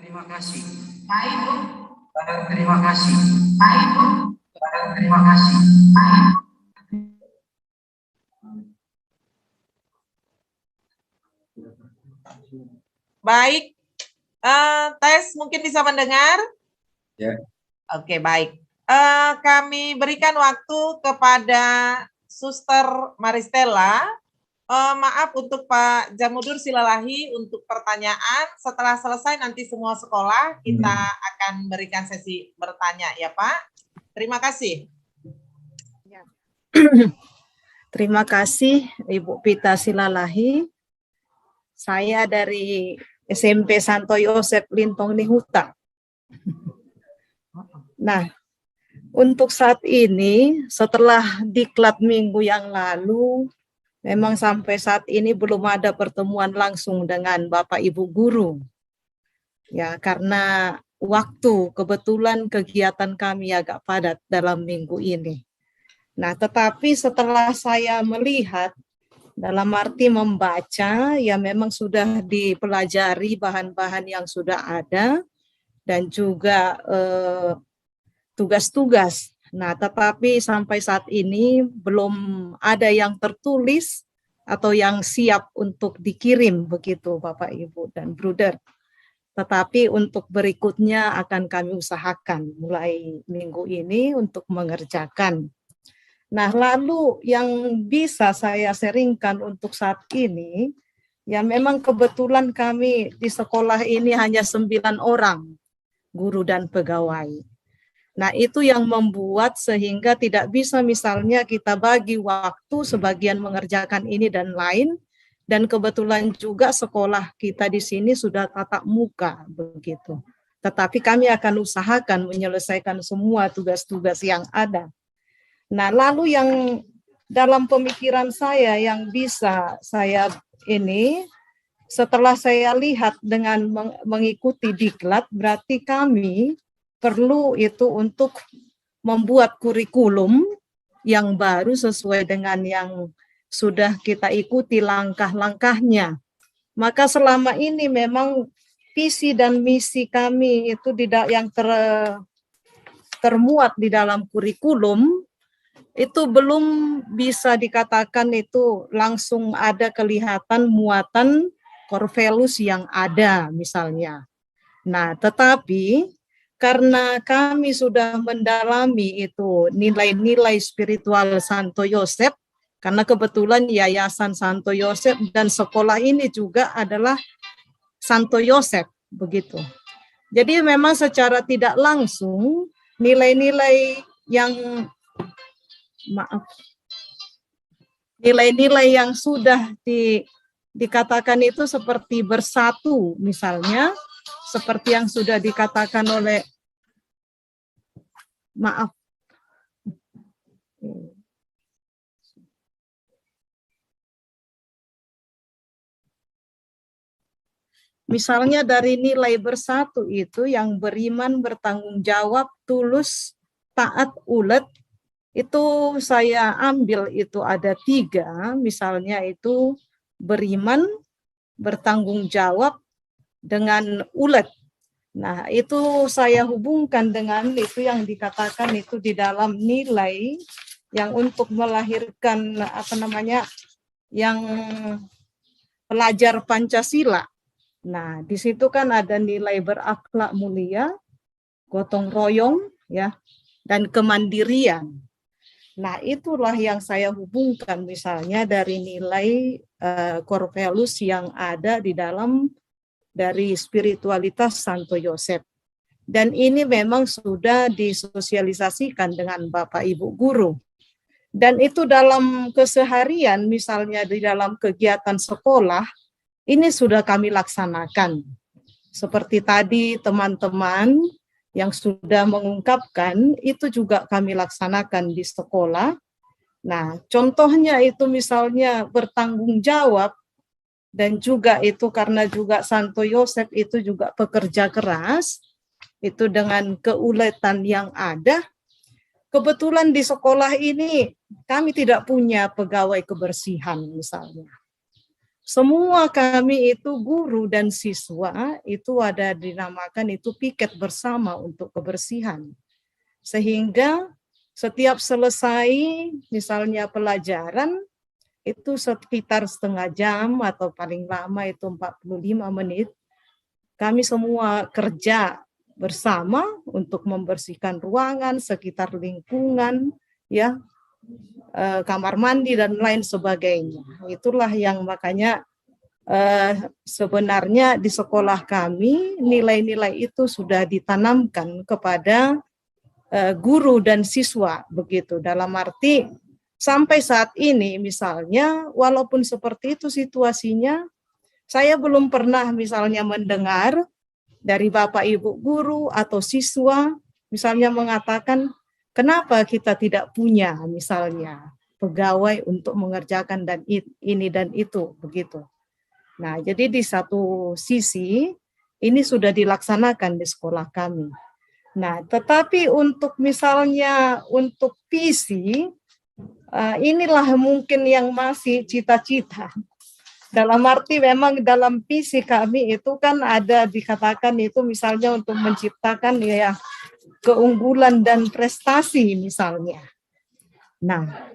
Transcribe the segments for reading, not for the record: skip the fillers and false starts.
Terima kasih. Baik, Bu. Terima kasih. Baik, Bu. Terima kasih. Baik. Baik. Tes mungkin bisa mendengar? Ya. Oke, baik. Kami berikan waktu kepada Suster Maristella. Maaf untuk Pak Jamudur Silalahi untuk pertanyaan. Setelah selesai nanti semua sekolah kita akan berikan sesi bertanya ya Pak. Terima kasih. Terima kasih Ibu Pita Silalahi. Saya dari SMP Santo Yosep Lintong Nihuta. Nah, untuk saat ini setelah diklat minggu yang lalu, memang sampai saat ini belum ada pertemuan langsung dengan Bapak Ibu guru. Ya, karena waktu kebetulan kegiatan kami agak padat dalam minggu ini. Nah, tetapi setelah saya melihat dalam arti membaca, ya memang sudah dipelajari bahan-bahan yang sudah ada dan juga tugas-tugas. Nah, tetapi sampai saat ini belum ada yang tertulis atau yang siap untuk dikirim begitu Bapak Ibu dan Bruder. Tetapi untuk berikutnya akan kami usahakan mulai minggu ini untuk mengerjakan. Nah, lalu yang bisa saya sharingkan untuk saat ini, ya memang kebetulan kami di sekolah ini hanya 9 orang, guru dan pegawai. Nah, itu yang membuat sehingga tidak bisa misalnya kita bagi waktu sebagian mengerjakan ini dan lain, dan kebetulan juga sekolah kita di sini sudah tatap muka begitu. Tetapi kami akan usahakan menyelesaikan semua tugas-tugas yang ada. Nah, lalu yang dalam pemikiran saya yang bisa saya ini, setelah saya lihat dengan mengikuti diklat, berarti kami perlu itu untuk membuat kurikulum yang baru sesuai dengan yang sudah kita ikuti langkah-langkahnya. Maka selama ini memang visi dan misi kami itu tidak yang termuat di dalam kurikulum, itu belum bisa dikatakan itu langsung ada kelihatan muatan core values yang ada misalnya. Nah, tetapi karena kami sudah mendalami itu nilai-nilai spiritual Santo Yosep, karena kebetulan Yayasan Santo Yosep dan sekolah ini juga adalah Santo Yosep, begitu. Jadi memang secara tidak langsung nilai-nilai yang nilai-nilai yang sudah dikatakan itu seperti bersatu, misalnya seperti yang sudah dikatakan oleh misalnya dari nilai bersatu itu yang beriman, bertanggung jawab, tulus, taat, ulet, itu saya ambil itu ada 3, misalnya itu beriman, bertanggung jawab, dengan ulet. Nah, itu saya hubungkan dengan itu yang dikatakan itu di dalam nilai yang untuk melahirkan yang pelajar Pancasila. Nah, di situ kan ada nilai berakhlak mulia, gotong royong, ya, dan kemandirian. Nah, itulah yang saya hubungkan misalnya dari nilai core values yang ada di dalam dari spiritualitas Santo Yosep. Dan ini memang sudah disosialisasikan dengan Bapak Ibu guru. Dan itu dalam keseharian, misalnya di dalam kegiatan sekolah, ini sudah kami laksanakan. Seperti tadi teman-teman yang sudah mengungkapkan, itu juga kami laksanakan di sekolah. Nah, contohnya itu misalnya bertanggung jawab, dan juga itu karena juga Santo Yosep itu juga pekerja keras, itu dengan keuletan yang ada. Kebetulan di sekolah ini kami tidak punya pegawai kebersihan misalnya. semua kami itu guru dan siswa itu ada dinamakan itu piket bersama untuk kebersihan. Sehingga setiap selesai misalnya pelajaran itu sekitar setengah jam atau paling lama itu 45 menit, kami semua kerja bersama untuk membersihkan ruangan, sekitar lingkungan, ya, kamar mandi dan lain sebagainya. Itulah yang makanya sebenarnya di sekolah kami nilai-nilai itu sudah ditanamkan kepada guru dan siswa begitu. Dalam arti sampai saat ini misalnya walaupun seperti itu situasinya, saya belum pernah misalnya mendengar dari Bapak Ibu guru atau siswa misalnya mengatakan kenapa kita tidak punya misalnya pegawai untuk mengerjakan dan ini dan itu begitu. Nah, jadi di satu sisi ini sudah dilaksanakan di sekolah kami. Nah, tetapi untuk misalnya untuk PC inilah mungkin yang masih cita-cita. Dalam arti memang dalam PC kami itu kan ada dikatakan itu misalnya untuk menciptakan ya keunggulan dan prestasi misalnya. Nah,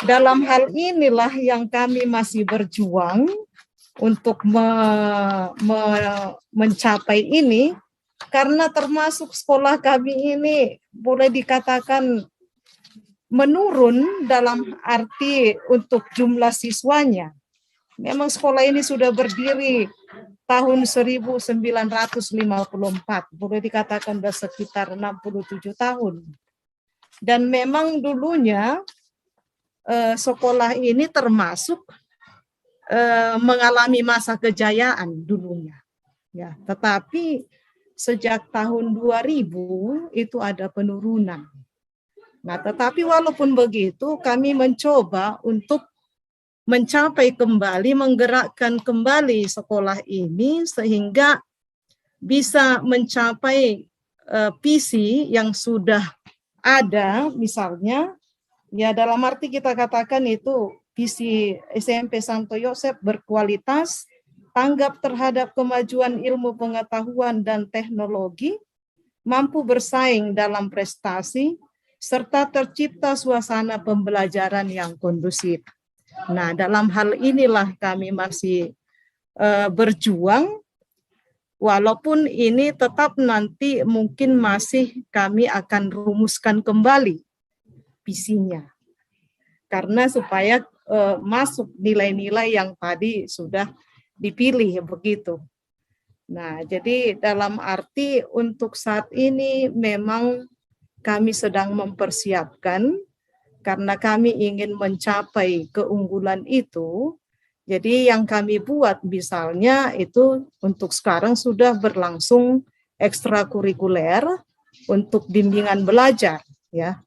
dalam hal inilah yang kami masih berjuang untuk mencapai ini, karena termasuk sekolah kami ini boleh dikatakan menurun dalam arti untuk jumlah siswanya. Memang sekolah ini sudah berdiri tahun 1954, boleh dikatakan sudah sekitar 67 tahun. Dan memang dulunya sekolah ini termasuk mengalami masa kejayaan dulunya. Ya, tetapi sejak tahun 2000 itu ada penurunan. Nah, tetapi walaupun begitu kami mencoba untuk mencapai kembali, menggerakkan kembali sekolah ini sehingga bisa mencapai visi yang sudah ada misalnya, ya dalam arti kita katakan itu visi SMP Santo Yosef berkualitas, tanggap terhadap kemajuan ilmu pengetahuan dan teknologi, mampu bersaing dalam prestasi, serta tercipta suasana pembelajaran yang kondusif. Nah, dalam hal inilah kami masih berjuang, walaupun ini tetap nanti mungkin masih kami akan rumuskan kembali visinya. Karena supaya masuk nilai-nilai yang tadi sudah dipilih begitu. Nah, jadi dalam arti untuk saat ini memang kami sedang mempersiapkan karena kami ingin mencapai keunggulan itu. Jadi yang kami buat misalnya itu untuk sekarang sudah berlangsung ekstrakurikuler untuk bimbingan belajar ya.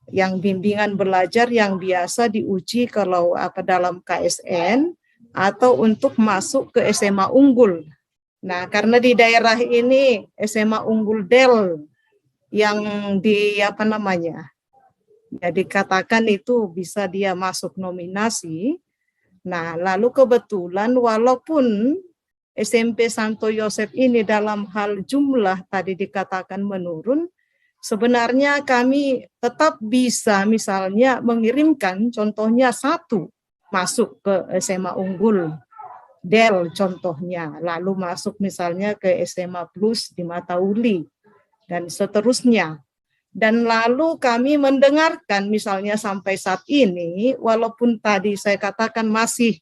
Yang bimbingan belajar yang biasa diuji kalau dalam KSN atau untuk masuk ke SMA unggul. Nah, karena di daerah ini SMA unggul Del yang ya dikatakan itu bisa dia masuk nominasi. Nah, lalu kebetulan walaupun SMP Santo Yosef ini dalam hal jumlah tadi dikatakan menurun, sebenarnya kami tetap bisa misalnya mengirimkan contohnya satu masuk ke SMA unggul Del contohnya, lalu masuk misalnya ke SMA Plus di Matauli dan seterusnya. Dan lalu kami mendengarkan misalnya sampai saat ini, walaupun tadi saya katakan masih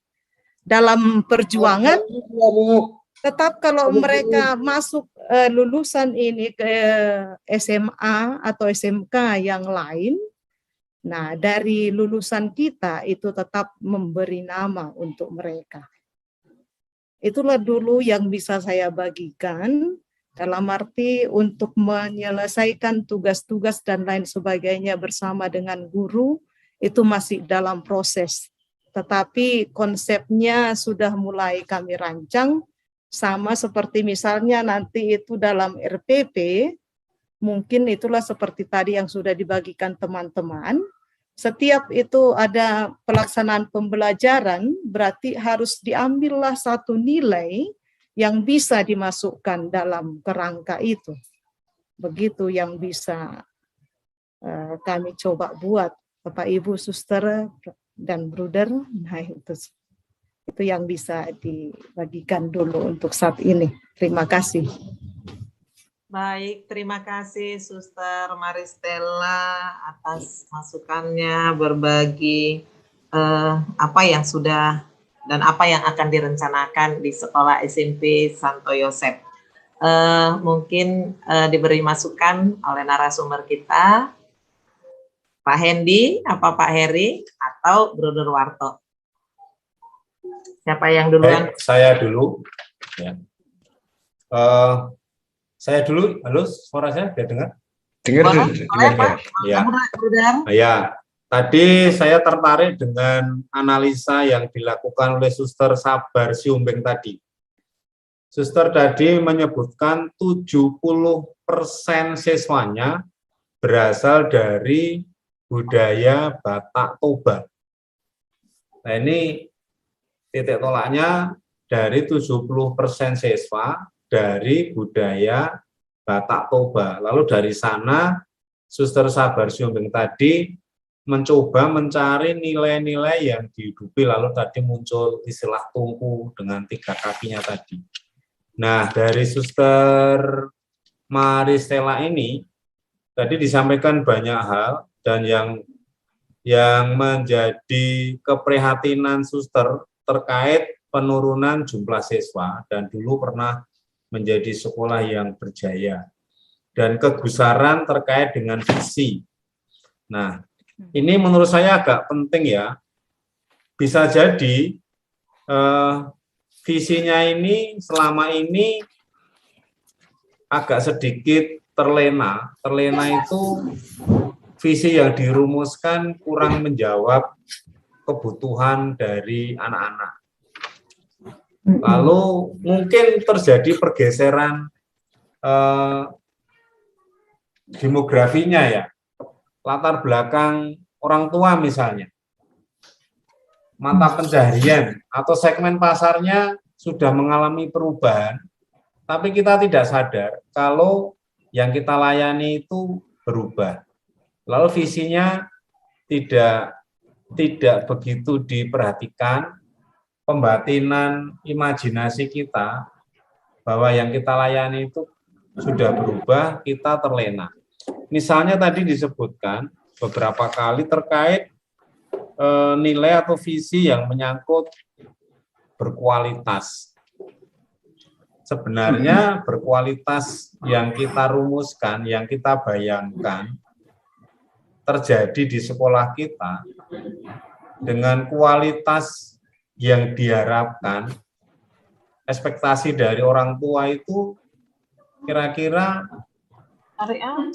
dalam perjuangan, tetap kalau mereka masuk lulusan ini ke SMA atau SMK yang lain, nah dari lulusan kita itu tetap memberi nama untuk mereka. Itulah dulu yang bisa saya bagikan dalam arti untuk menyelesaikan tugas-tugas dan lain sebagainya bersama dengan guru itu masih dalam proses. Tetapi konsepnya sudah mulai kami rancang. Sama seperti misalnya nanti itu dalam RPP, mungkin itulah seperti tadi yang sudah dibagikan teman-teman, setiap itu ada pelaksanaan pembelajaran, berarti harus diambillah satu nilai yang bisa dimasukkan dalam kerangka itu. Begitu yang bisa kami coba buat, Bapak Ibu, Suster dan Bruder. Nah, itu yang bisa dibagikan dulu untuk saat ini. Terima kasih. Baik, terima kasih Suster Maristella atas masukannya, berbagi apa yang sudah dan apa yang akan direncanakan di Sekolah SMP Santo Yosef. Mungkin diberi masukan oleh narasumber kita, Pak Hendi, apa Pak Heri, atau Bruder Warto. Siapa yang duluan? Baik, saya dulu. Ya. Saya dulu. Halo, suara saya sudah dengar? Dengar, Pak. Ya. Bruder. Ya, tadi saya tertarik dengan analisa yang dilakukan oleh Suster Sabar Siumbing tadi. Suster tadi menyebutkan 70% siswanya berasal dari budaya Batak Toba. Nah, ini titik tolaknya dari 70% siswa dari budaya Batak Toba. Lalu dari sana Suster Sabar Siumbing tadi mencoba mencari nilai-nilai yang dihidupi, lalu tadi muncul istilah tungku dengan 3 kakinya tadi. Nah, dari Suster Maristella ini tadi disampaikan banyak hal, dan yang menjadi keprihatinan Suster terkait penurunan jumlah siswa, dan dulu pernah menjadi sekolah yang berjaya, dan kegusaran terkait dengan visi. Nah, ini menurut saya agak penting ya. Bisa jadi visinya ini selama ini agak sedikit terlena. Terlena itu visi yang dirumuskan kurang menjawab kebutuhan dari anak-anak. Lalu mungkin terjadi pergeseran demografinya ya, latar belakang orang tua misalnya, mata pencaharian atau segmen pasarnya sudah mengalami perubahan, tapi kita tidak sadar kalau yang kita layani itu berubah. Lalu visinya tidak begitu diperhatikan, pembatinan imajinasi kita bahwa yang kita layani itu sudah berubah, kita terlena. Misalnya tadi disebutkan beberapa kali terkait nilai atau visi yang menyangkut berkualitas. Sebenarnya berkualitas yang kita rumuskan, yang kita bayangkan terjadi di sekolah kita dengan kualitas yang diharapkan, ekspektasi dari orang tua itu kira-kira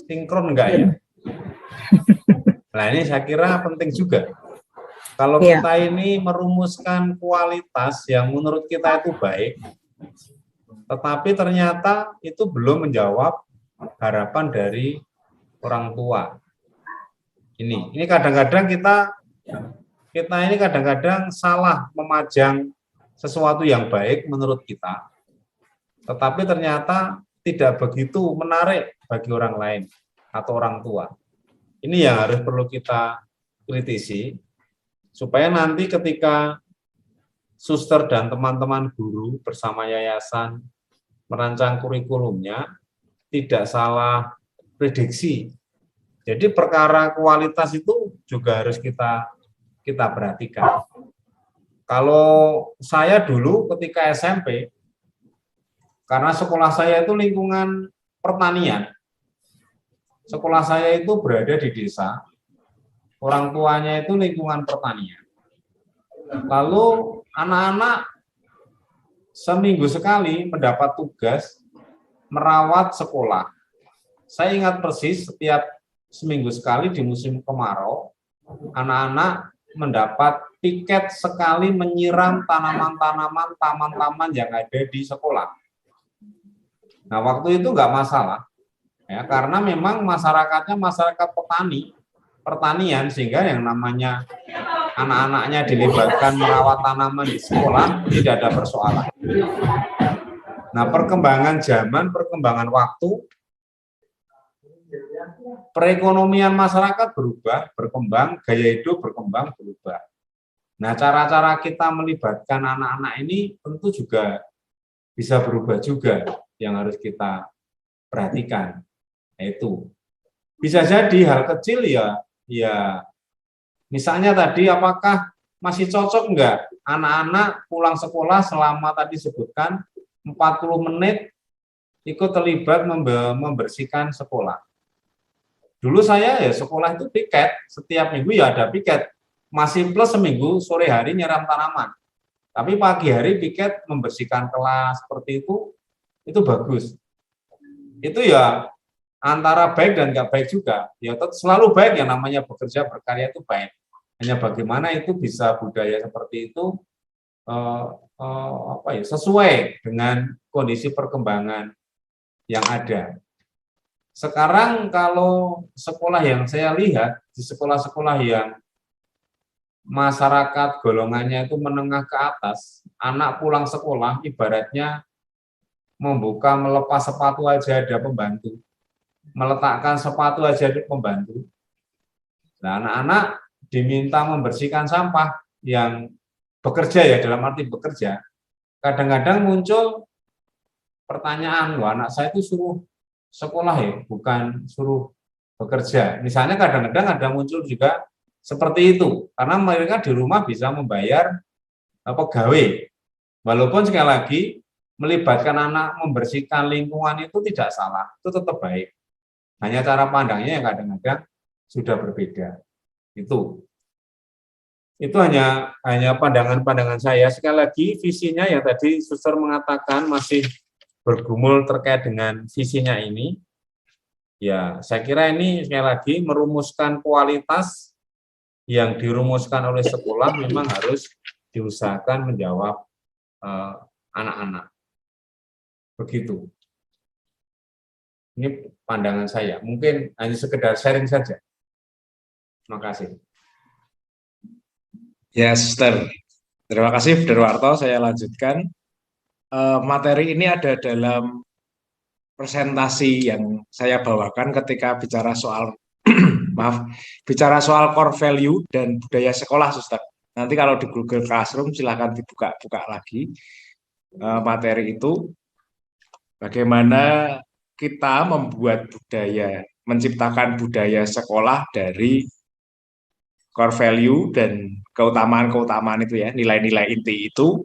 sinkron enggak ya? Nah, ini saya kira penting juga. Kalau kita ini merumuskan kualitas yang menurut kita itu baik, tetapi ternyata itu belum menjawab harapan dari orang tua. Ini kadang-kadang kita ini kadang-kadang salah memajang sesuatu yang baik menurut kita, tetapi ternyata tidak begitu menarik bagi orang lain atau orang tua. Ini yang harus perlu kita kritisi, supaya nanti ketika suster dan teman-teman guru bersama yayasan merancang kurikulumnya, tidak salah prediksi. Jadi perkara kualitas itu juga harus kita perhatikan. Kalau saya dulu ketika SMP, karena sekolah saya itu lingkungan pertanian, sekolah saya itu berada di desa, orang tuanya itu lingkungan pertanian. Lalu anak-anak seminggu sekali mendapat tugas merawat sekolah. Saya ingat persis setiap seminggu sekali di musim kemarau, anak-anak mendapat piket sekali menyiram tanaman-tanaman, taman-taman yang ada di sekolah. Nah, waktu itu nggak masalah, ya, karena memang masyarakatnya masyarakat petani, pertanian, sehingga yang namanya anak-anaknya dilibatkan merawat tanaman di sekolah tidak ada persoalan. Nah, perkembangan zaman, perkembangan waktu, perekonomian masyarakat berubah, berkembang, gaya hidup berkembang, berubah. Nah, cara-cara kita melibatkan anak-anak ini tentu juga bisa berubah juga, yang harus kita perhatikan. Yaitu bisa jadi hal kecil ya misalnya tadi, apakah masih cocok enggak anak-anak pulang sekolah selama tadi sebutkan 40 menit ikut terlibat membersihkan sekolah. Dulu saya ya sekolah itu piket, setiap minggu ya ada piket, masih plus seminggu sore hari nyiram tanaman. Tapi pagi hari piket membersihkan kelas seperti itu bagus. Itu ya antara baik dan nggak baik juga. Ya selalu baik, yang namanya bekerja berkarya itu baik. Hanya bagaimana itu bisa budaya seperti itu sesuai dengan kondisi perkembangan yang ada. Sekarang kalau sekolah yang saya lihat, di sekolah-sekolah yang masyarakat golongannya itu menengah ke atas, anak pulang sekolah ibaratnya melepas sepatu aja ada pembantu, meletakkan sepatu aja ada pembantu. Nah, anak-anak diminta membersihkan sampah yang bekerja, ya dalam arti bekerja, kadang-kadang muncul pertanyaan, wah anak saya itu suruh sekolah ya, bukan suruh bekerja. Misalnya kadang-kadang ada muncul juga seperti itu, karena mereka di rumah bisa membayar pegawai. Walaupun sekali lagi melibatkan anak membersihkan lingkungan itu tidak salah, itu tetap baik. Hanya cara pandangnya yang kadang-kadang sudah berbeda. Itu hanya pandangan-pandangan saya. Sekali lagi visinya yang tadi Suster mengatakan masih bergumul terkait dengan visinya ini. Ya, saya kira ini sekali lagi merumuskan kualitas yang dirumuskan oleh sekolah memang harus diusahakan menjawab anak-anak. Begitu. Ini pandangan saya. Mungkin hanya sekedar sharing saja. Terima kasih. Ya, Suster. Terima kasih, Darwarto. Saya lanjutkan. Materi ini ada dalam presentasi yang saya bawakan ketika bicara soal bicara soal core value dan budaya sekolah, Suster. Nanti kalau di Google Classroom silahkan dibuka-buka lagi materi itu. Bagaimana kita membuat budaya, menciptakan budaya sekolah dari core value dan keutamaan-keutamaan itu ya, nilai-nilai inti itu,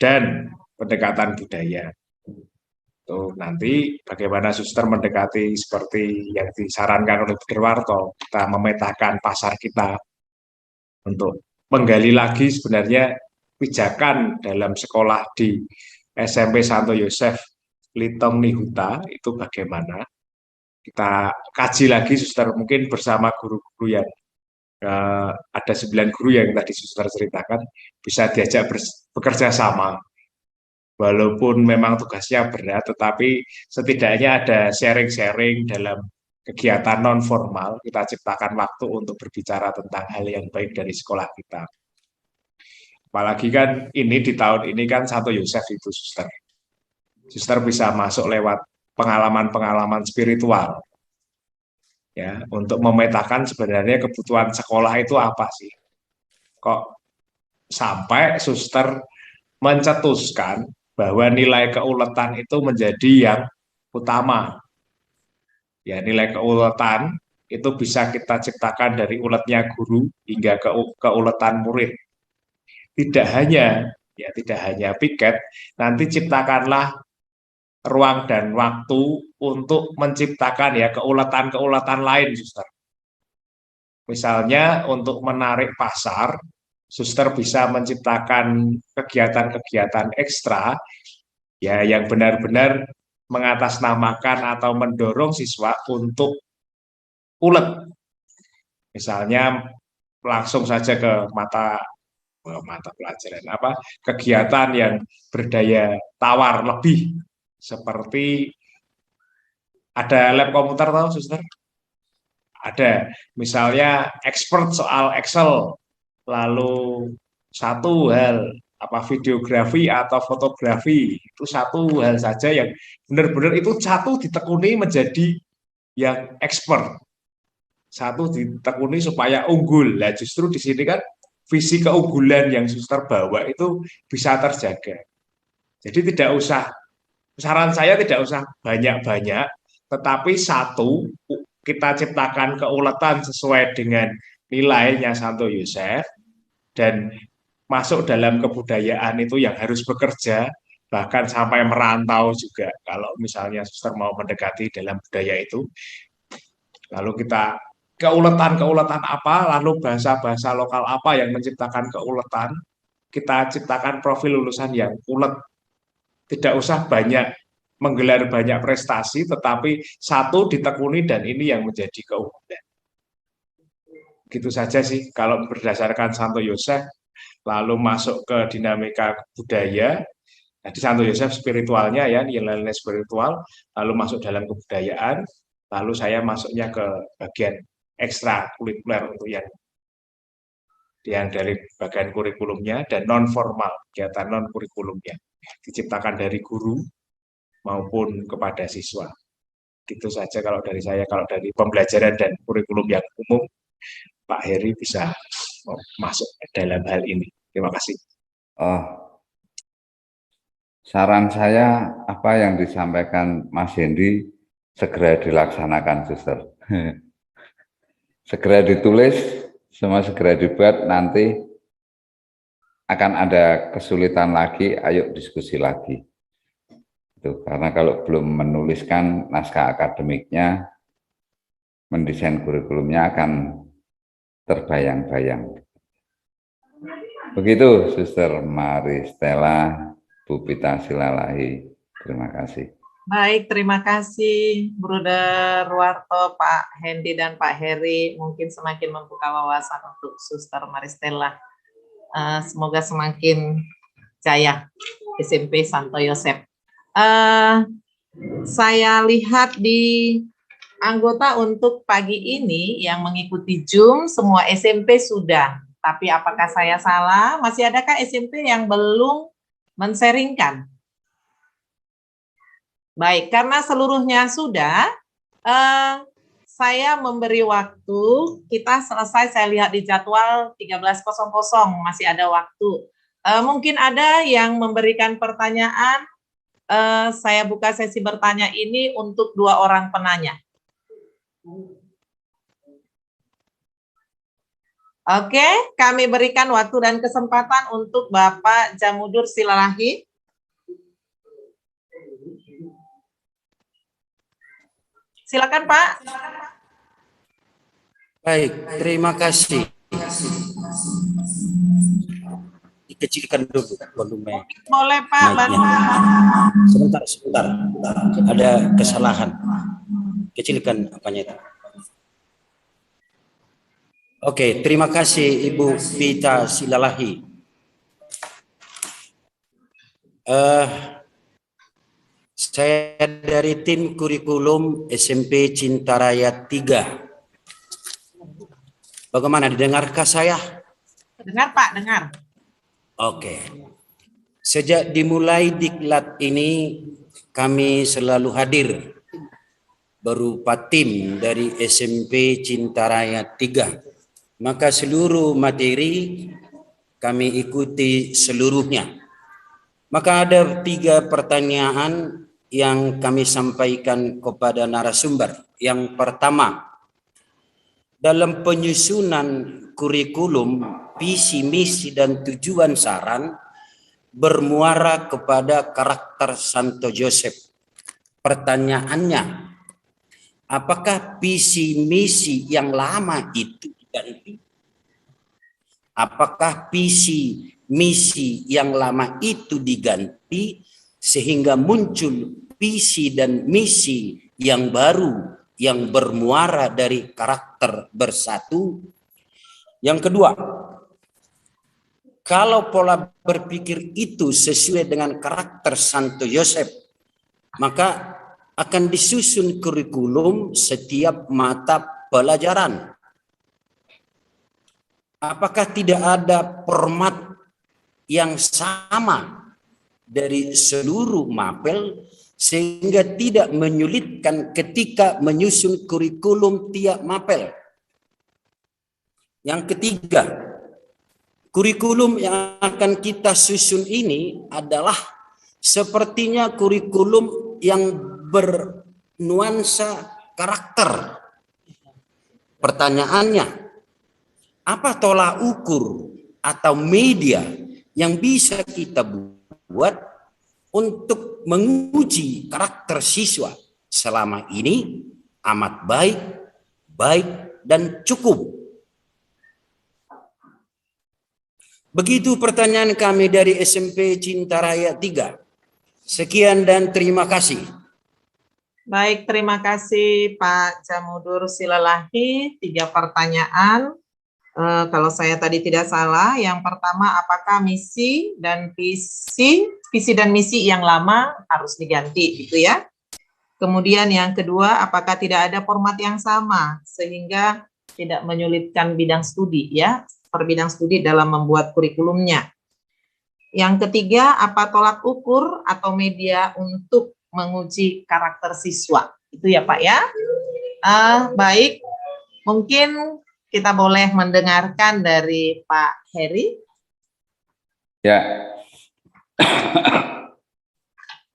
dan pendekatan budaya. Tuh, nanti bagaimana Suster mendekati seperti yang disarankan oleh Darwarto, kita memetakan pasar kita untuk menggali lagi sebenarnya pijakan dalam sekolah di SMP Santo Yosef Litong Nihuta itu bagaimana. Kita kaji lagi, Suster, mungkin bersama guru-guru yang ada 9 guru yang tadi Suster ceritakan, bisa diajak bekerja sama. Walaupun memang tugasnya berat, tetapi setidaknya ada sharing-sharing dalam kegiatan non-formal. Kita ciptakan waktu untuk berbicara tentang hal yang baik dari sekolah kita. Apalagi kan ini di tahun ini kan Santo Yosef itu, Suster. Suster bisa masuk lewat pengalaman-pengalaman spiritual. Ya, untuk memetakan sebenarnya kebutuhan sekolah itu apa sih? Kok sampai Suster mencetuskan bahwa nilai keuletan itu menjadi yang utama. Ya, nilai keuletan itu bisa kita ciptakan dari uletnya guru hingga keuletan murid. Tidak hanya piket, nanti ciptakanlah ruang dan waktu untuk menciptakan ya keuletan-keuletan lain, Suster. Misalnya untuk menarik pasar, Suster bisa menciptakan kegiatan-kegiatan ekstra ya yang benar-benar mengatasnamakan atau mendorong siswa untuk ulet. Misalnya langsung saja ke mata pelajaran kegiatan yang berdaya tawar lebih, seperti ada lab komputer, tahu Suster? Ada misalnya expert soal Excel, lalu satu hal apa videografi atau fotografi, itu satu hal saja yang benar-benar itu satu ditekuni menjadi yang expert, satu ditekuni supaya unggul. Nah, justru di sini kan visi keunggulan yang suster bawa itu bisa terjaga. Jadi tidak usah, saran saya tidak usah banyak-banyak, tetapi satu kita ciptakan keuletan sesuai dengan nilainya Santo Yosef, dan masuk dalam kebudayaan itu yang harus bekerja, bahkan sampai merantau juga kalau misalnya suster mau mendekati dalam budaya itu. Lalu kita keuletan apa, lalu bahasa-bahasa lokal apa yang menciptakan keuletan, kita ciptakan profil lulusan yang ulet. Tidak usah banyak menggelar banyak prestasi, tetapi satu ditekuni dan ini yang menjadi keunggulan. Gitu saja sih kalau berdasarkan Santo Yosef. Lalu masuk ke dinamika budaya. Jadi Santo Yosef spiritualnya ya, nilai-nilai spiritual, lalu masuk dalam kebudayaan, lalu saya masuknya ke bagian ekstra kurikuler untuk yang dari bagian kurikulumnya dan non formal, kegiatan non kurikulumnya diciptakan dari guru maupun kepada siswa. Gitu saja kalau dari saya. Kalau dari pembelajaran dan kurikulum yang umum, Pak Heri bisa masuk dalam hal ini. Terima kasih. Saran saya apa yang disampaikan Mas Hendy segera dilaksanakan, suster. Segera ditulis, semua segera dibuat, nanti akan ada kesulitan lagi, ayo diskusi lagi. Itu karena kalau belum menuliskan naskah akademiknya, mendesain kurikulumnya akan terbayang-bayang. Begitu, Suster Maristella, Bu Pita Silalahi. Terima kasih. Baik, terima kasih Bruder Warto, Pak Hendy dan Pak Heri. Mungkin semakin membuka wawasan untuk Suster Maristella. Semoga semakin jaya SMP Santo Yosef. Saya lihat di anggota untuk pagi ini yang mengikuti Zoom, semua SMP sudah. Tapi apakah saya salah? Masih adakah SMP yang belum men-sharingkan? Baik, karena seluruhnya sudah, saya memberi waktu, kita selesai, saya lihat di jadwal 13.00, masih ada waktu. Mungkin ada yang memberikan pertanyaan, saya buka sesi bertanya ini untuk 2 orang penanya. Oke, kami berikan waktu dan kesempatan untuk Bapak Jamudur Silalahi. Silakan Pak. Baik, terima kasih. Dikecilkan dulu volume. Boleh Pak, bantu. Sebentar. Ada kesalahan. Kecilkan apanya itu. Oke, terima kasih Ibu Pita Silalahi. Saya dari tim kurikulum SMP Cintaraya 3. Bagaimana, didengarkah saya? Dengar Pak, dengar. Oke. Sejak dimulai diklat ini, kami selalu hadir berupa tim dari SMP Cintaraya 3. Maka seluruh materi kami ikuti seluruhnya. Maka ada 3 pertanyaan yang kami sampaikan kepada narasumber. Yang pertama, dalam penyusunan kurikulum, visi, misi, dan tujuan saran bermuara kepada karakter Santo Yosef. Pertanyaannya, apakah visi misi yang lama itu diganti? Apakah visi misi yang lama itu diganti sehingga muncul visi dan misi yang baru yang bermuara dari karakter bersatu? Yang kedua, kalau pola berpikir itu sesuai dengan karakter Santo Yosef, maka akan disusun kurikulum setiap mata pelajaran. Apakah tidak ada format yang sama dari seluruh mapel sehingga tidak menyulitkan ketika menyusun kurikulum tiap mapel? Yang ketiga, kurikulum yang akan kita susun ini adalah sepertinya kurikulum yang bernuansa karakter. Pertanyaannya, apa tolak ukur atau media yang bisa kita buat untuk menguji karakter siswa selama ini amat baik, dan cukup? Begitu pertanyaan kami dari SMP Cinta Raya 3. Sekian dan terima kasih. Baik, terima kasih Pak Jamudur Silalahi. 3 pertanyaan. Kalau saya tadi tidak salah, yang pertama, apakah visi dan misi yang lama harus diganti, gitu ya? Kemudian yang kedua, apakah tidak ada format yang sama sehingga tidak menyulitkan bidang studi, ya, per bidang studi dalam membuat kurikulumnya? Yang ketiga, apa tolak ukur atau media untuk menguji karakter siswa? Itu ya Pak ya. Baik, mungkin kita boleh mendengarkan dari Pak Heri. Ya,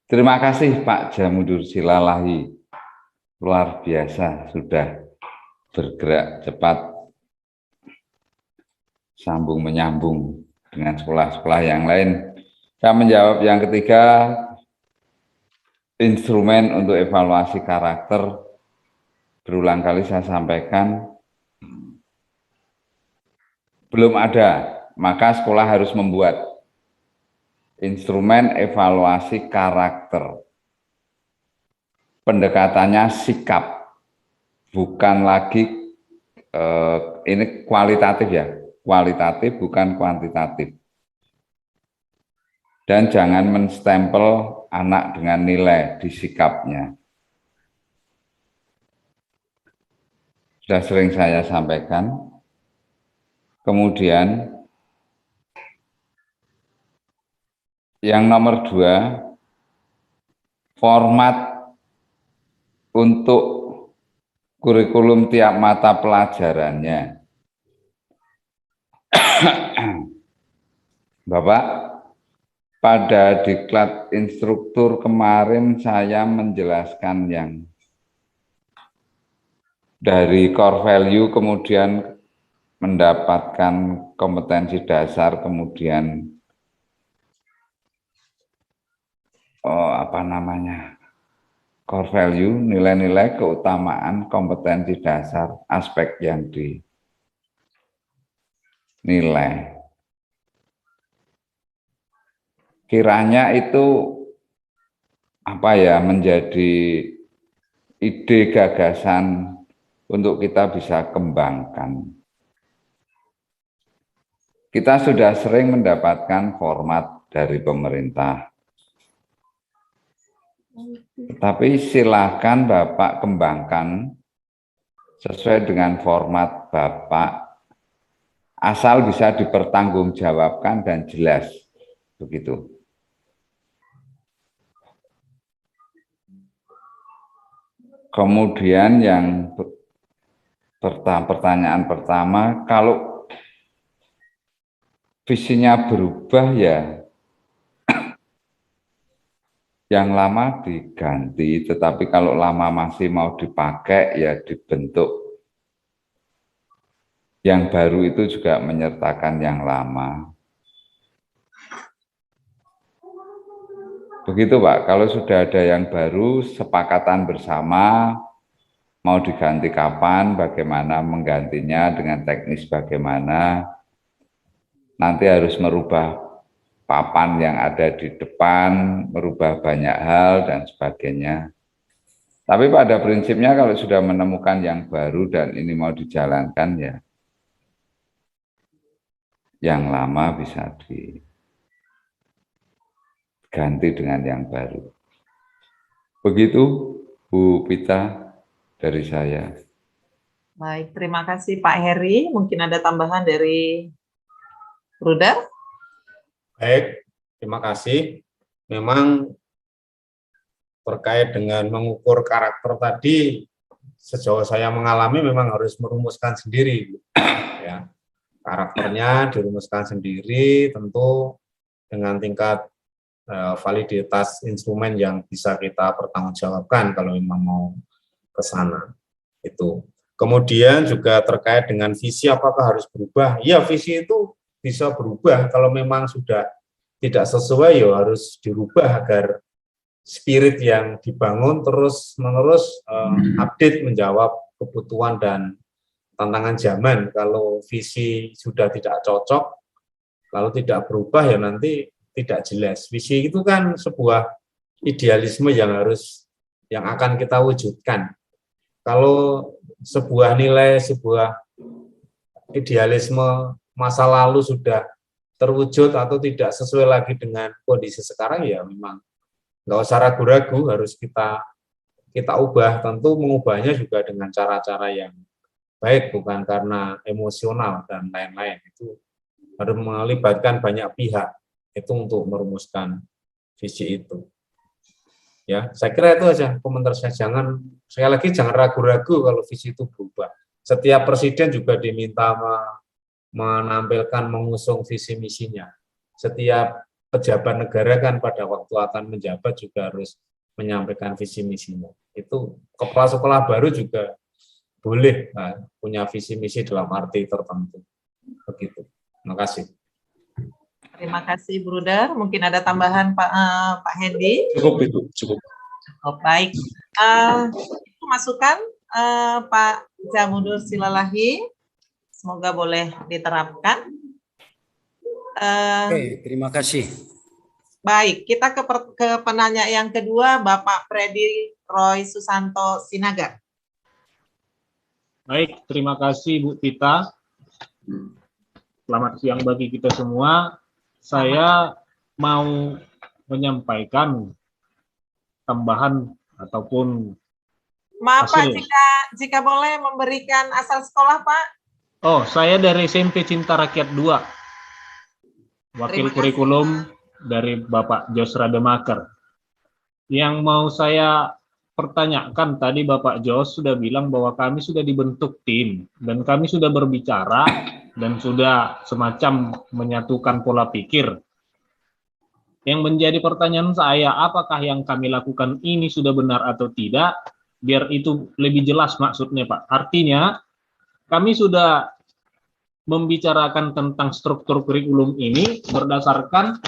terima kasih Pak Jamudur Silalahi. Luar biasa, sudah bergerak cepat, sambung menyambung dengan sekolah-sekolah yang lain. Saya menjawab yang ketiga, instrumen untuk evaluasi karakter. Berulang kali saya sampaikan, belum ada, maka sekolah harus membuat instrumen evaluasi karakter. Pendekatannya sikap, bukan lagi ini kualitatif ya, kualitatif bukan kuantitatif. Dan jangan menstempel anak dengan nilai di sikapnya. Sudah sering saya sampaikan. Kemudian yang nomor 2, format untuk kurikulum tiap mata pelajarannya. Bapak, pada diklat instruktur kemarin saya menjelaskan yang dari core value kemudian mendapatkan kompetensi dasar, kemudian core value, nilai-nilai keutamaan, kompetensi dasar, aspek yang dinilai. Kiranya itu menjadi ide gagasan untuk kita bisa kembangkan. Kita sudah sering mendapatkan format dari pemerintah. Tapi silakan Bapak kembangkan sesuai dengan format Bapak, asal bisa dipertanggungjawabkan dan jelas, begitu. Kemudian yang pertanyaan pertama, kalau visinya berubah ya yang lama diganti, tetapi kalau lama masih mau dipakai ya dibentuk. Yang baru itu juga menyertakan yang lama. Begitu Pak, kalau sudah ada yang baru, sepakatan bersama, mau diganti kapan, bagaimana menggantinya, dengan teknis bagaimana, nanti harus merubah papan yang ada di depan, merubah banyak hal, dan sebagainya. Tapi pada prinsipnya kalau sudah menemukan yang baru dan ini mau dijalankan, ya yang lama bisa diganti dengan yang baru. Begitu Bu Pita dari saya. Baik, terima kasih Pak Heri. Mungkin ada tambahan dari Bruder? Baik, terima kasih. Memang terkait dengan mengukur karakter tadi, sejauh saya mengalami memang harus merumuskan sendiri. Ya, karakternya dirumuskan sendiri, tentu dengan tingkat validitas instrumen yang bisa kita pertanggungjawabkan kalau memang mau ke sana. Itu. Kemudian juga terkait dengan visi apakah harus berubah? Ya, visi itu bisa berubah kalau memang sudah tidak sesuai ya harus dirubah agar spirit yang dibangun terus-menerus update menjawab kebutuhan dan tantangan zaman. Kalau visi sudah tidak cocok lalu tidak berubah ya nanti tidak jelas. Visi itu kan sebuah idealisme yang akan kita wujudkan. Kalau sebuah nilai, sebuah idealisme masa lalu sudah terwujud atau tidak sesuai lagi dengan kondisi sekarang, ya memang nggak usah ragu-ragu, harus kita ubah. Tentu mengubahnya juga dengan cara-cara yang baik, bukan karena emosional dan lain-lain. Itu harus melibatkan banyak pihak itu untuk merumuskan visi itu. Ya, saya kira itu aja komentar saya. Sekali lagi jangan ragu-ragu kalau visi itu berubah. Setiap presiden juga diminta menampilkan, mengusung visi misinya. Setiap pejabat negara kan pada waktu akan menjabat juga harus menyampaikan visi misinya. Itu kepala sekolah baru juga boleh punya visi misi dalam arti tertentu. Begitu. Terima kasih. Terima kasih, Bruder. Mungkin ada tambahan Pak Hendy? Cukup itu, cukup. Oh, baik. Itu masukan Pak Jamudur Silalahi. Semoga boleh diterapkan. Oke, terima kasih. Baik, kita ke penanya yang kedua, Bapak Freddy Roy Susanto Sinaga. Baik, terima kasih Bu Tita. Selamat siang bagi kita semua. Saya mau menyampaikan tambahan ataupun Maaf hasil. Pak, jika boleh memberikan asal sekolah Pak. Oh, saya dari SMP Cinta Rakyat 2. Wakil kurikulum dari Bapak Jos Rademaker. Yang mau saya pertanyakan tadi Bapak Jos sudah bilang bahwa kami sudah dibentuk tim dan kami sudah berbicara dan sudah semacam menyatukan pola pikir. Yang menjadi pertanyaan saya, apakah yang kami lakukan ini sudah benar atau tidak? Biar itu lebih jelas maksudnya Pak. Artinya, kami sudah membicarakan tentang struktur kurikulum ini berdasarkan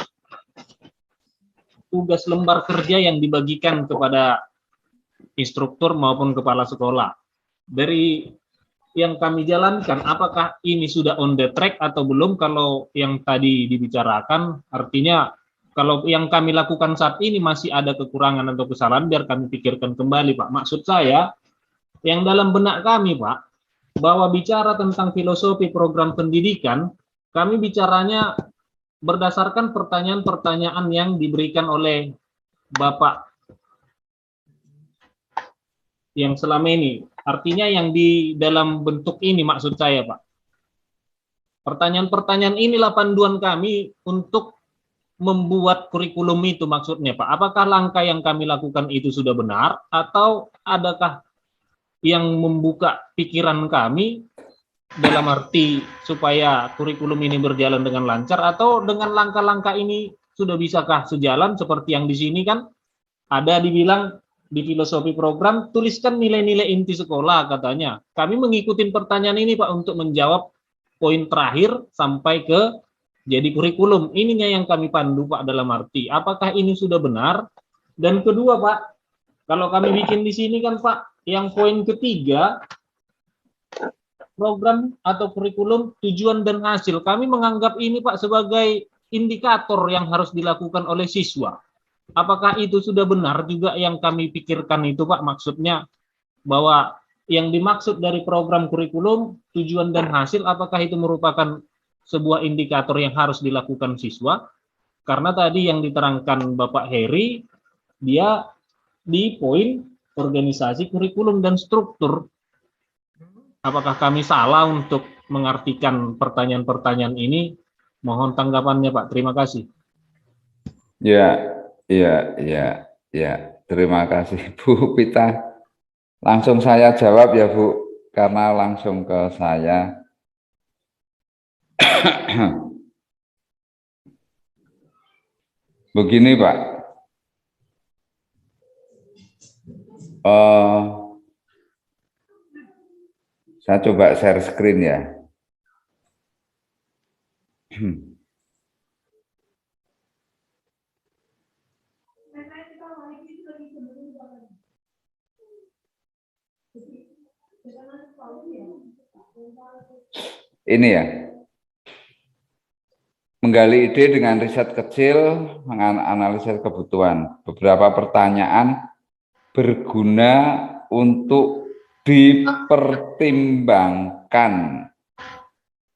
tugas lembar kerja yang dibagikan kepada instruktur maupun kepala sekolah. Dari yang kami jalankan, apakah ini sudah on the track atau belum? Kalau yang tadi dibicarakan, artinya kalau yang kami lakukan saat ini masih ada kekurangan atau kesalahan, biar kami pikirkan kembali Pak. Maksud saya, yang dalam benak kami Pak, bahwa bicara tentang filosofi program pendidikan, kami bicaranya berdasarkan pertanyaan-pertanyaan yang diberikan oleh Bapak yang selama ini. Artinya yang di dalam bentuk ini maksud saya Pak. Pertanyaan-pertanyaan inilah panduan kami untuk membuat kurikulum itu maksudnya Pak. Apakah langkah yang kami lakukan itu sudah benar atau adakah yang membuka pikiran kami dalam arti supaya kurikulum ini berjalan dengan lancar, atau dengan langkah-langkah ini sudah bisakah sejalan seperti yang di sini kan ada dibilang di filosofi program tuliskan nilai-nilai inti sekolah katanya. Kami mengikuti pertanyaan ini Pak untuk menjawab poin terakhir sampai ke jadi kurikulum. Ininya yang kami pandu Pak dalam arti apakah ini sudah benar. Dan kedua Pak, kalau kami bikin di sini kan Pak, yang poin ketiga program atau kurikulum tujuan dan hasil, kami menganggap ini Pak sebagai indikator yang harus dilakukan oleh siswa. Apakah itu sudah benar juga yang kami pikirkan itu Pak, maksudnya bahwa yang dimaksud dari program kurikulum tujuan dan hasil, apakah itu merupakan sebuah indikator yang harus dilakukan siswa? Karena tadi yang diterangkan Bapak Heri, dia di poin organisasi kurikulum dan struktur. Apakah kami salah untuk mengartikan pertanyaan-pertanyaan ini? Mohon tanggapannya, Pak. Terima kasih. Ya, ya. Terima kasih, Bu Pita. Langsung saya jawab ya, Bu, karena langsung ke saya. Begini, Pak. Saya coba share screen ya. Ini ya. Menggali ide dengan riset kecil, menganalisis kebutuhan. Beberapa pertanyaan berguna untuk dipertimbangkan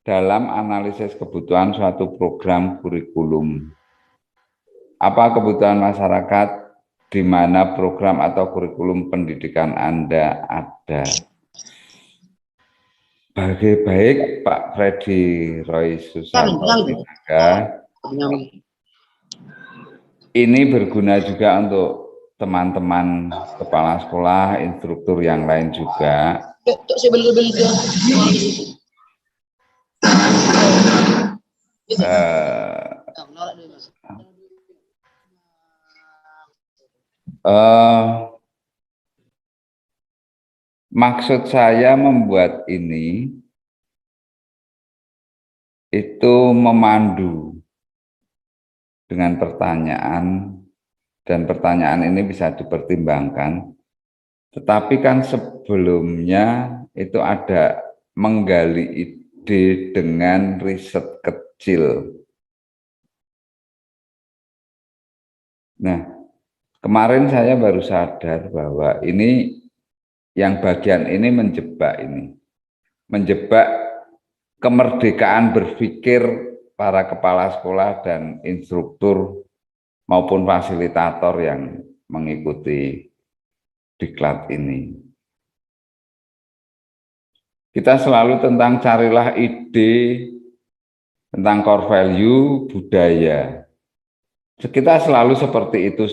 dalam analisis kebutuhan suatu program kurikulum. Apa kebutuhan masyarakat di mana program atau kurikulum pendidikan Anda ada? Baik Pak Freddy Roy Susanto. Ini berguna juga untuk teman-teman kepala sekolah, instruktur yang lain juga. Maksud saya membuat ini itu memandu dengan pertanyaan, dan pertanyaan ini bisa dipertimbangkan. Tetapi kan sebelumnya itu ada menggali ide dengan riset kecil. Nah, kemarin saya baru sadar bahwa ini yang bagian ini menjebak kemerdekaan berpikir para kepala sekolah dan instruktur maupun fasilitator yang mengikuti diklat ini. Kita selalu tentang carilah ide tentang core value budaya. Kita selalu seperti itu,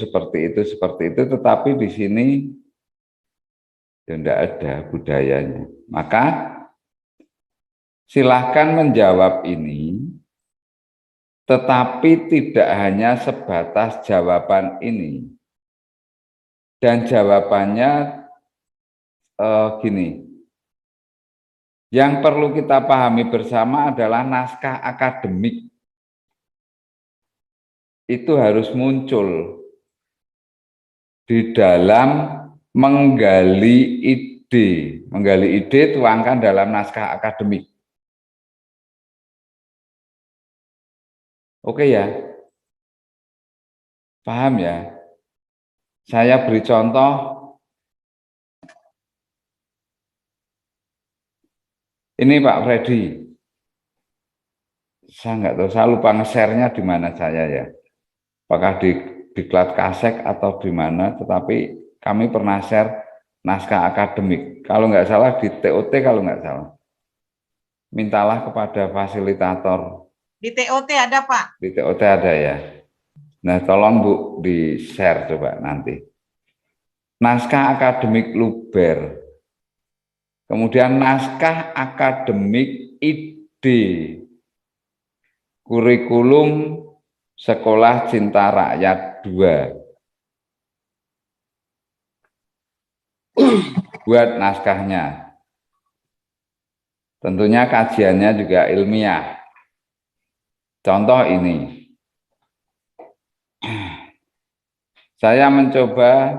tetapi di sini tidak ada budayanya. Maka silahkan menjawab ini, tetapi tidak hanya sebatas jawaban ini. Dan jawabannya gini, yang perlu kita pahami bersama adalah naskah akademik itu harus muncul di dalam menggali ide. Menggali ide tuangkan dalam naskah akademik. Oke ya? Paham ya? Saya beri contoh. Ini Pak Freddy. Saya nggak tahu, saya lupa nge-share-nya di mana saya ya. Apakah di diklat Kasek atau di mana, tetapi kami pernah share naskah akademik. Kalau nggak salah di TOT, kalau nggak salah. Mintalah kepada fasilitator. Di TOT ada, Pak. Di TOT ada ya. Nah, tolong Bu di-share coba nanti. Naskah akademik Luber. Kemudian naskah akademik ide kurikulum Sekolah Cinta Rakyat 2. Buat naskahnya. Tentunya kajiannya juga ilmiah. Contoh ini. Saya mencoba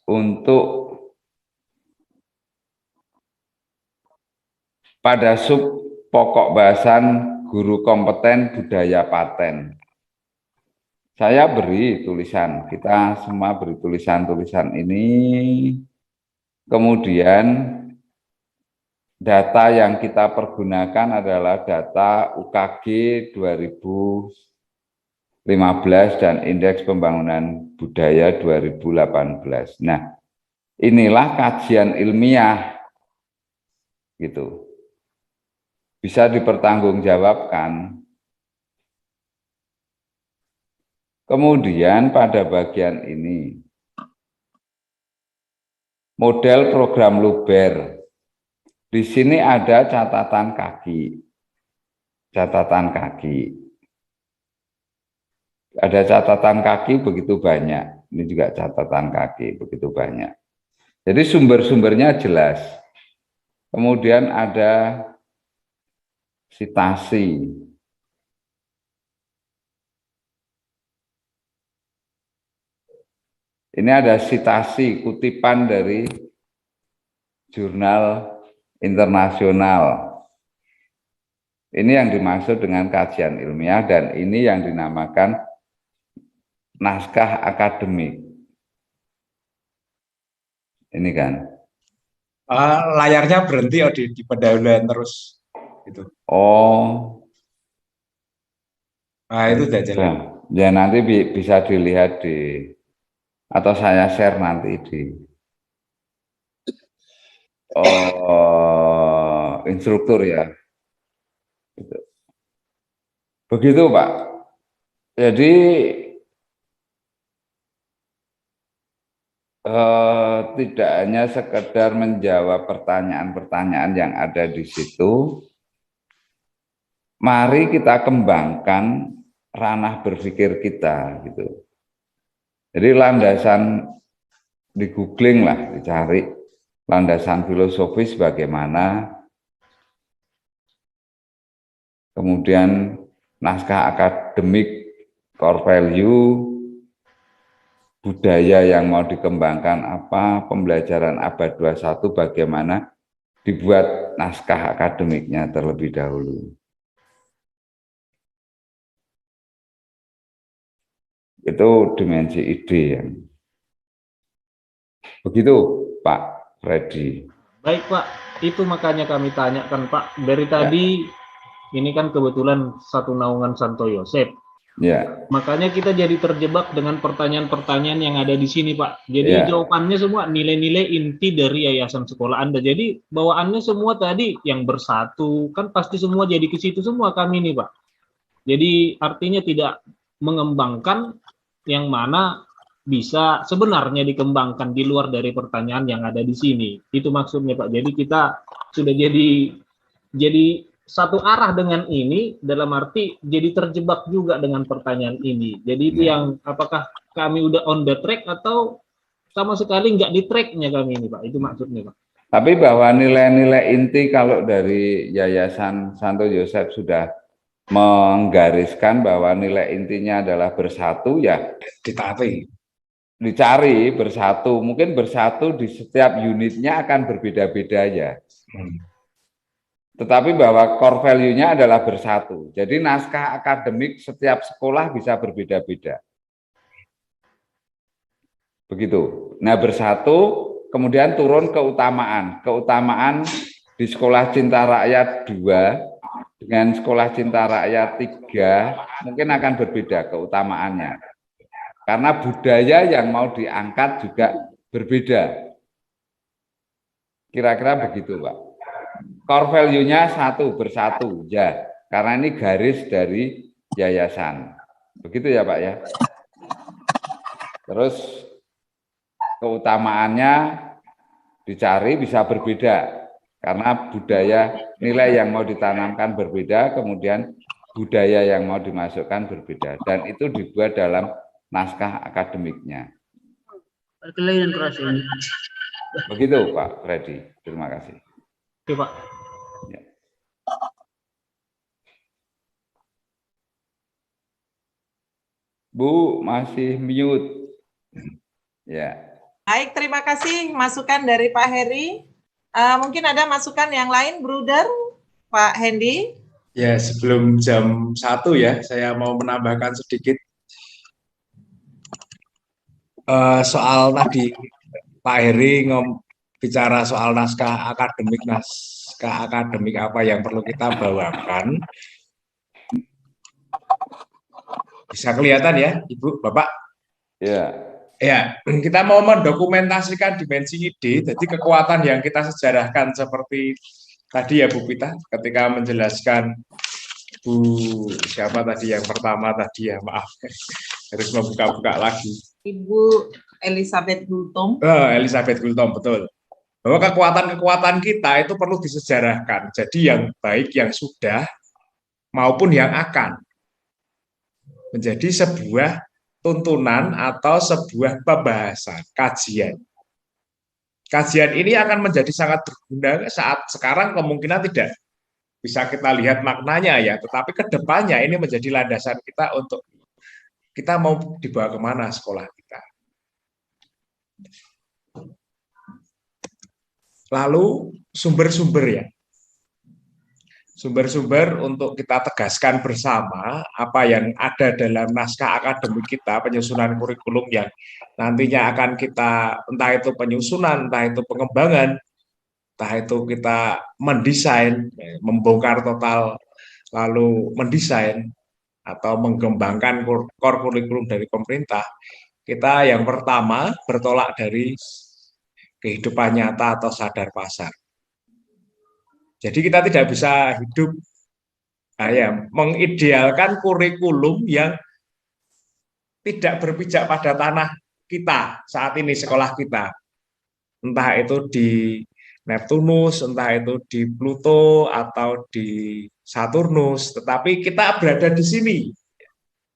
untuk pada sub pokok bahasan guru kompeten budaya paten. Saya beri tulisan, kita semua beri tulisan-tulisan ini. Kemudian data yang kita pergunakan adalah data UKG 2015 dan Indeks Pembangunan Budaya 2018. Nah, inilah kajian ilmiah, gitu. Bisa dipertanggungjawabkan. Kemudian pada bagian ini, model program Luber. Di sini ada catatan kaki. Catatan kaki. Ada catatan kaki begitu banyak. Ini juga catatan kaki begitu banyak. Jadi sumber-sumbernya jelas. Kemudian ada sitasi. Ini ada sitasi kutipan dari jurnal internasional. Ini yang dimaksud dengan kajian ilmiah dan ini yang dinamakan naskah akademik. Ini kan. Layarnya berhenti oh, di pendahuluan terus. Gitu. Oh. Nah, itu udah jelas. Ya nanti bisa dilihat di, atau saya share nanti di instruktur ya. Begitu Pak. Jadi tidak hanya sekedar menjawab pertanyaan-pertanyaan yang ada di situ, mari kita kembangkan ranah berpikir kita gitu. Jadi landasan di googling lah, dicari landasan filosofis bagaimana, kemudian naskah akademik, core value, budaya yang mau dikembangkan apa, pembelajaran abad 21 bagaimana, dibuat naskah akademiknya terlebih dahulu. Itu dimensi ide yang begitu Pak Freddy. Baik Pak, itu makanya kami tanyakan Pak. Dari tadi ini kan kebetulan satu naungan Santo Yosef. Ya. Makanya kita jadi terjebak dengan pertanyaan-pertanyaan yang ada di sini Pak. Jadi jawabannya semua nilai-nilai inti dari yayasan sekolah Anda. Jadi bawaannya semua tadi yang bersatu, kan pasti semua jadi ke situ semua kami nih Pak. Jadi artinya tidak mengembangkan yang mana bisa sebenarnya dikembangkan di luar dari pertanyaan yang ada di sini. Itu maksudnya Pak. Jadi kita sudah jadi satu arah dengan ini, dalam arti jadi terjebak juga dengan pertanyaan ini. Jadi itu yang apakah kami udah on the track atau sama sekali nggak di tracknya kami ini Pak. Itu maksudnya Pak. Tapi bahwa nilai-nilai inti kalau dari Yayasan Santo Yosef sudah menggariskan bahwa nilai intinya adalah bersatu, ya dicari bersatu. Mungkin bersatu di setiap unitnya akan berbeda-beda ya. Tetapi bahwa core value-nya adalah bersatu. Jadi naskah akademik setiap sekolah bisa berbeda-beda. Begitu. Nah bersatu, kemudian turun keutamaan. Keutamaan di Sekolah Cinta Rakyat 2 dengan Sekolah Cinta Rakyat 3 mungkin akan berbeda keutamaannya. Karena budaya yang mau diangkat juga berbeda. Kira-kira begitu Pak. Core value-nya satu, bersatu, ya. Karena ini garis dari yayasan. Begitu ya Pak ya. Terus keutamaannya dicari bisa berbeda. Karena budaya, nilai yang mau ditanamkan berbeda, kemudian budaya yang mau dimasukkan berbeda. Dan itu dibuat dalam naskah akademiknya. Begitu Pak Freddy. Terima kasih. Oke Pak. Ya. Bu masih mute. Ya. Baik, terima kasih masukan dari Pak Heri. Mungkin ada masukan yang lain, Bruder, Pak Hendy? Ya, sebelum jam 1 ya, saya mau menambahkan sedikit soal tadi Pak Heri bicara soal naskah akademik apa yang perlu kita bawakan. Bisa kelihatan ya, Ibu, Bapak? Ya. Ya, kita mau mendokumentasikan dimensi ide, jadi kekuatan yang kita sejarahkan seperti tadi ya Bu Pita, ketika menjelaskan Bu siapa tadi yang pertama tadi ya, maaf, harus membuka-buka lagi. Ibu Elizabeth Gultom. Elizabeth Gultom, betul. Bahwa kekuatan-kekuatan kita itu perlu disejarahkan. Jadi yang baik, yang sudah, maupun yang akan. Menjadi sebuah tuntunan atau sebuah pembahasan, kajian. Kajian ini akan menjadi sangat berguna saat sekarang kemungkinan tidak bisa kita lihat maknanya ya, tetapi ke depannya ini menjadi landasan kita untuk kita mau dibawa kemana sekolah kita. Lalu sumber-sumber ya. Sumber-sumber untuk kita tegaskan bersama apa yang ada dalam naskah akademik kita, penyusunan kurikulum yang nantinya akan kita, entah itu penyusunan, entah itu pengembangan, entah itu kita mendesain, membongkar total, lalu mendesain, atau mengembangkan core kurikulum dari pemerintah. Kita yang pertama bertolak dari kehidupan nyata atau sadar pasar. Jadi kita tidak bisa hidup mengidealkan kurikulum yang tidak berpijak pada tanah kita saat ini, sekolah kita. Entah itu di Neptunus, entah itu di Pluto, atau di Saturnus. Tetapi kita berada di sini.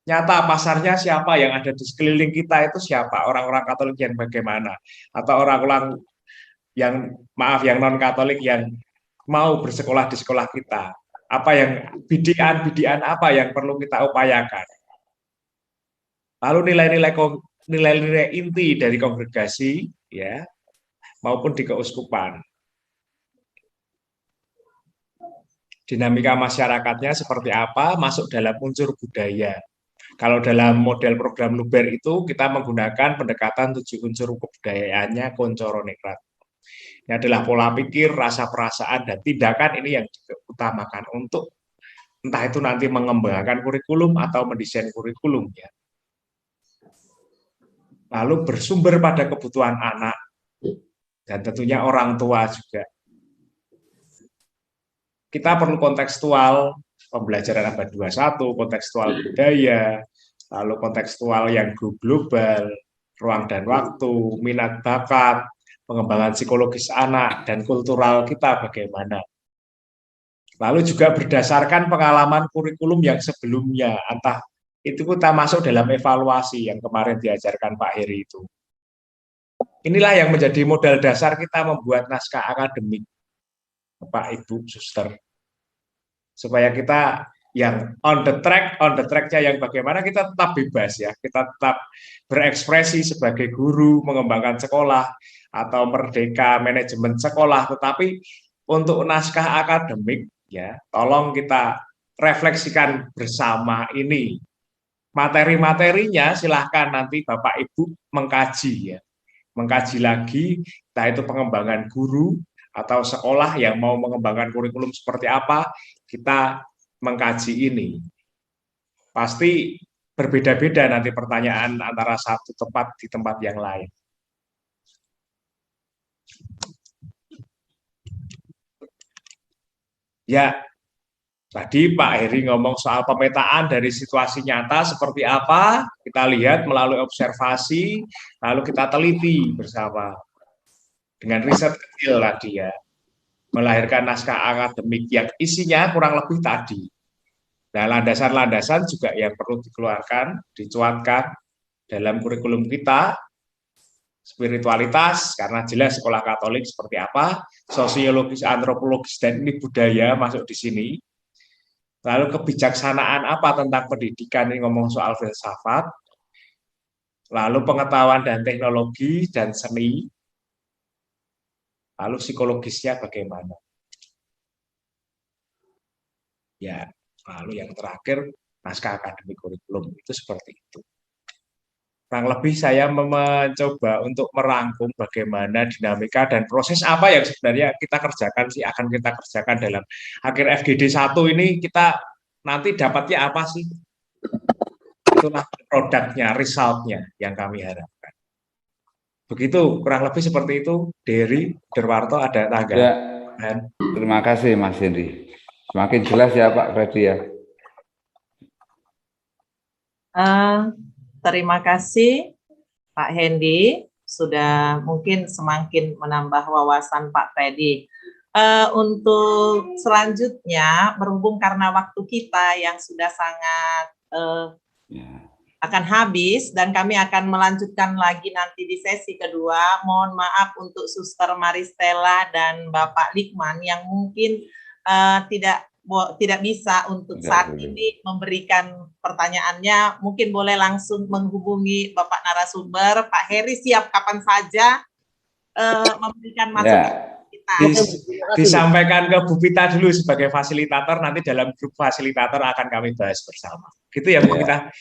Nyata pasarnya siapa, yang ada di sekeliling kita itu siapa, orang-orang Katolik yang bagaimana, atau orang-orang yang, maaf, yang non-Katolik yang mau bersekolah di sekolah kita, apa yang bidian apa yang perlu kita upayakan. Lalu nilai-nilai inti dari kongregasi ya maupun di keuskupan. Dinamika masyarakatnya seperti apa, masuk dalam unsur budaya. Kalau dalam model program Luber itu kita menggunakan pendekatan 7 unsur kebudayaannya Koncoronekrat. Ini adalah pola pikir, rasa perasaan, dan tindakan ini yang diutamakan untuk entah itu nanti mengembangkan kurikulum atau mendesain kurikulum ya. Lalu bersumber pada kebutuhan anak dan tentunya orang tua juga. Kita perlu kontekstual pembelajaran abad 21, kontekstual budaya, lalu kontekstual yang global, ruang dan waktu, minat bakat, pengembangan psikologis anak, dan kultural kita bagaimana. Lalu juga berdasarkan pengalaman kurikulum yang sebelumnya, entah itu kita masuk dalam evaluasi yang kemarin diajarkan Pak Heri itu. Inilah yang menjadi modal dasar kita membuat naskah akademik, Pak Ibu Suster. Supaya kita yang on the track-nya yang bagaimana kita tetap bebas ya, kita tetap berekspresi sebagai guru, mengembangkan sekolah, atau merdeka manajemen sekolah, tetapi untuk naskah akademik ya tolong kita refleksikan bersama ini. Materi-materinya silahkan nanti Bapak Ibu mengkaji ya, mengkaji lagi, entah itu pengembangan guru atau sekolah yang mau mengembangkan kurikulum seperti apa, kita mengkaji ini. Pasti berbeda-beda nanti pertanyaan antara satu tempat di tempat yang lain. Ya, tadi Pak Heri ngomong soal pemetaan dari situasi nyata seperti apa, kita lihat melalui observasi, lalu kita teliti bersama. Dengan riset kecil tadi ya, melahirkan naskah akademik yang isinya kurang lebih tadi. Nah, landasan-landasan juga yang perlu dikeluarkan, dicuatkan dalam kurikulum kita, spiritualitas, karena jelas sekolah Katolik seperti apa, sosiologis, antropologis, dan ini budaya masuk di sini. Lalu kebijaksanaan apa tentang pendidikan, ini ngomong soal filsafat, lalu pengetahuan dan teknologi dan seni, lalu psikologisnya bagaimana. Ya, lalu yang terakhir, naskah akademik kurikulum, itu seperti itu. Kurang lebih saya mencoba untuk merangkum bagaimana dinamika dan proses apa yang sebenarnya kita kerjakan sih, akan kita kerjakan dalam akhir FGD 1 ini, kita nanti dapatnya apa sih? Itulah produknya, resultnya yang kami harapkan. Begitu, kurang lebih seperti itu. Dery, Derwarto, ada Ya, tanggapan? terima kasih Mas Hendy. Semakin jelas ya Pak Freddy ya. Terima kasih Pak Hendy, sudah mungkin semakin menambah wawasan Pak Freddy. Untuk selanjutnya, berhubung karena waktu kita yang sudah sangat akan habis dan kami akan melanjutkan lagi nanti di sesi kedua. Mohon maaf untuk Suster Maristella dan Bapak Likman yang mungkin tidak bisa untuk saat ini memberikan pertanyaannya. Mungkin boleh langsung menghubungi Bapak narasumber. Pak Heri siap kapan saja memberikan masukan kita. Disampaikan ke Bu Pita dulu sebagai fasilitator, nanti dalam grup fasilitator akan kami bahas bersama. Gitu ya Bu Pita.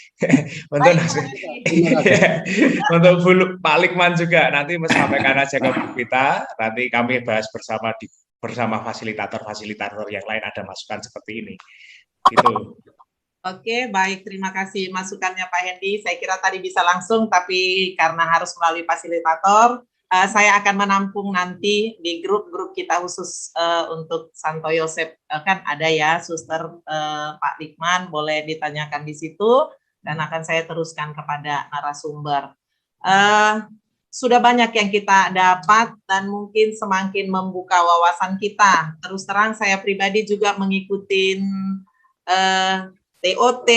Untuk untuk Pak Likman juga nanti sampaikan aja ke Bu Pita, nanti kami bahas bersama fasilitator yang lain ada masukan seperti ini. Gitu. Oke, baik, terima kasih masukannya Pak Hendy. Saya kira tadi bisa langsung, tapi karena harus melalui fasilitator, saya akan menampung nanti di grup-grup kita khusus untuk Santo Yosef, kan ada ya Suster Pak Likman, boleh ditanyakan di situ dan akan saya teruskan kepada narasumber. Sudah banyak yang kita dapat dan mungkin semakin membuka wawasan kita. Terus terang saya pribadi juga mengikuti TOT,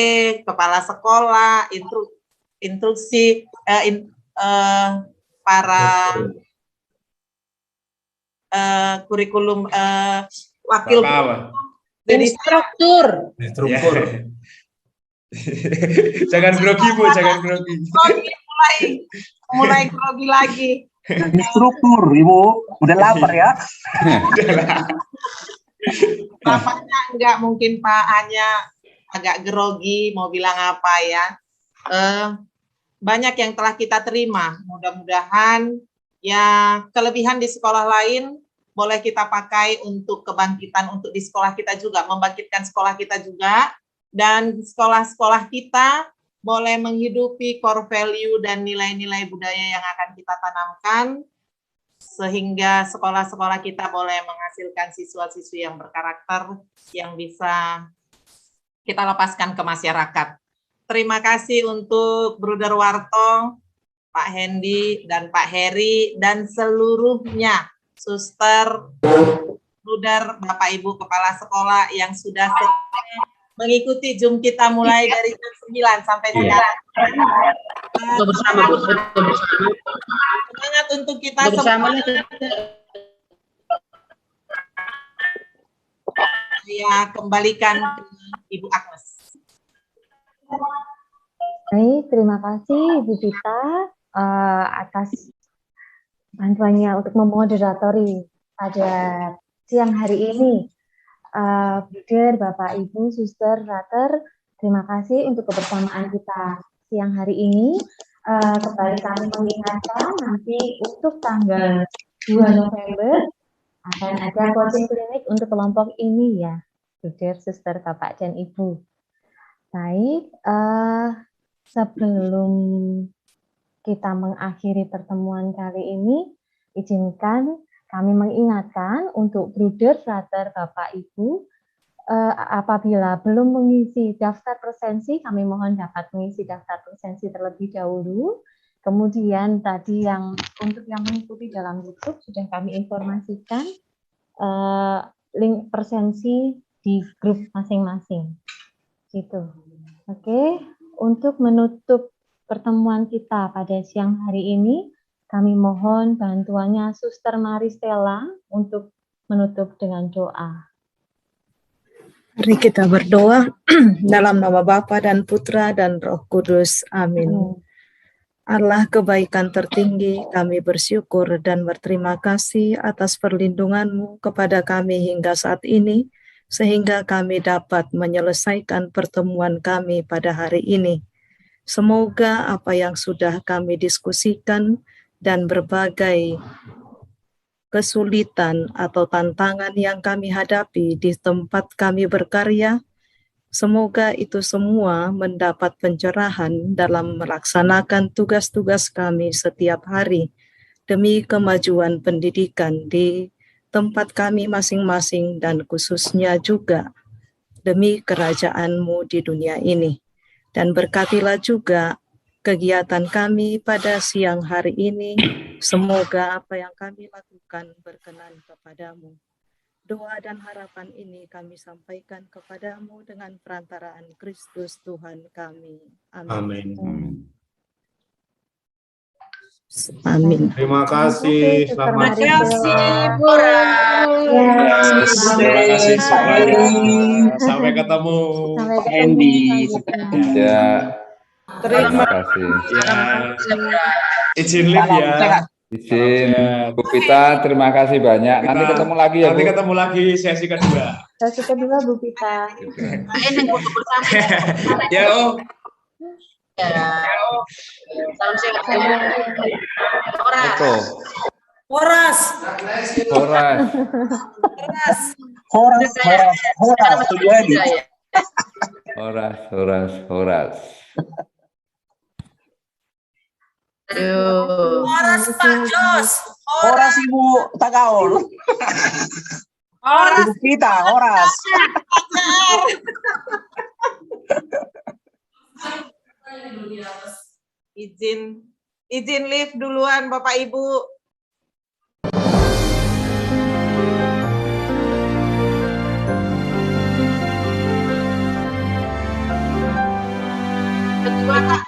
kepala sekolah, instruksi, para kurikulum wakil jadi struktur. Jangan grogi Bu, jangan grogi. mulai grogi lagi. Struktur, Ibu. Udah lapar ya? Bapaknya enggak, mungkin Pak hanya agak grogi mau bilang apa ya. Banyak yang telah kita terima. Mudah-mudahan ya kelebihan di sekolah lain boleh kita pakai untuk kebangkitan untuk di sekolah kita juga, membangkitkan sekolah kita juga, dan sekolah-sekolah kita boleh menghidupi core value dan nilai-nilai budaya yang akan kita tanamkan, sehingga sekolah-sekolah kita boleh menghasilkan siswa-siswi yang berkarakter, yang bisa kita lepaskan ke masyarakat. Terima kasih untuk Bruder Warto, Pak Hendy, dan Pak Heri, dan seluruhnya, Suster, Bruder, Bapak Ibu Kepala Sekolah yang sudah mengikuti Zoom kita mulai dari jam 9 sampai sekarang. Semangat untuk kita semua. Saya kembalikan ke Ibu Agnes. Baik, terima kasih Ibu Pita atas bantuannya untuk memoderatori pada siang hari ini. Bruder, Bapak, Ibu, Suster, Frater, terima kasih untuk kebersamaan kita siang hari ini. Kembali kami mengingatkan nanti untuk tanggal 2 November akan ada coaching klinik untuk kelompok ini ya, Bruder, Suster, Bapak, dan Ibu. Baik, sebelum kita mengakhiri pertemuan kali ini, izinkan kami mengingatkan untuk Bruder, Frater, Bapak, Ibu, apabila belum mengisi daftar presensi, kami mohon dapat mengisi daftar presensi terlebih dahulu. Kemudian tadi untuk yang mengikuti dalam YouTube sudah kami informasikan link presensi di grup masing-masing. Gitu. Oke, untuk menutup pertemuan kita pada siang hari ini, kami mohon bantuannya Suster Maristella untuk menutup dengan doa. Mari kita berdoa dalam nama Bapa dan Putra dan Roh Kudus. Amin. Allah kebaikan tertinggi, kami bersyukur dan berterima kasih atas perlindungan-Mu kepada kami hingga saat ini, sehingga kami dapat menyelesaikan pertemuan kami pada hari ini. Semoga apa yang sudah kami diskusikan dan berbagai kesulitan atau tantangan yang kami hadapi di tempat kami berkarya, semoga itu semua mendapat pencerahan dalam melaksanakan tugas-tugas kami setiap hari, demi kemajuan pendidikan di tempat kami masing-masing dan khususnya juga demi kerajaan-Mu di dunia ini. Dan berkatilah juga kegiatan kami pada siang hari ini. Semoga apa yang kami lakukan berkenan kepadamu. Doa dan harapan ini kami sampaikan kepadamu dengan perantaraan Kristus Tuhan kami. Amin. Amin. Amin. Terima kasih. Selamat Terima kasih, Bu. Terima kasih semuanya. Sampai ketemu. Sampai Pak ketemu Andy. selanjutnya. Ya, Terima terima kasih. Ya. Izin live ya. Izin, Bu Pita, terima kasih banyak. Nanti Kita- ketemu lagi ya, Bu. Nanti ketemu lagi sesi kedua. Sesi kedua, Bu Pita. Ya, oh. Eko. Horas. Horas. Tujuh Edi. Horas. Horas Pak Jos. Horas Ibu Tagaul. Ibu kita, Horas. Izin live duluan Bapak Ibu. Kedua, Kak.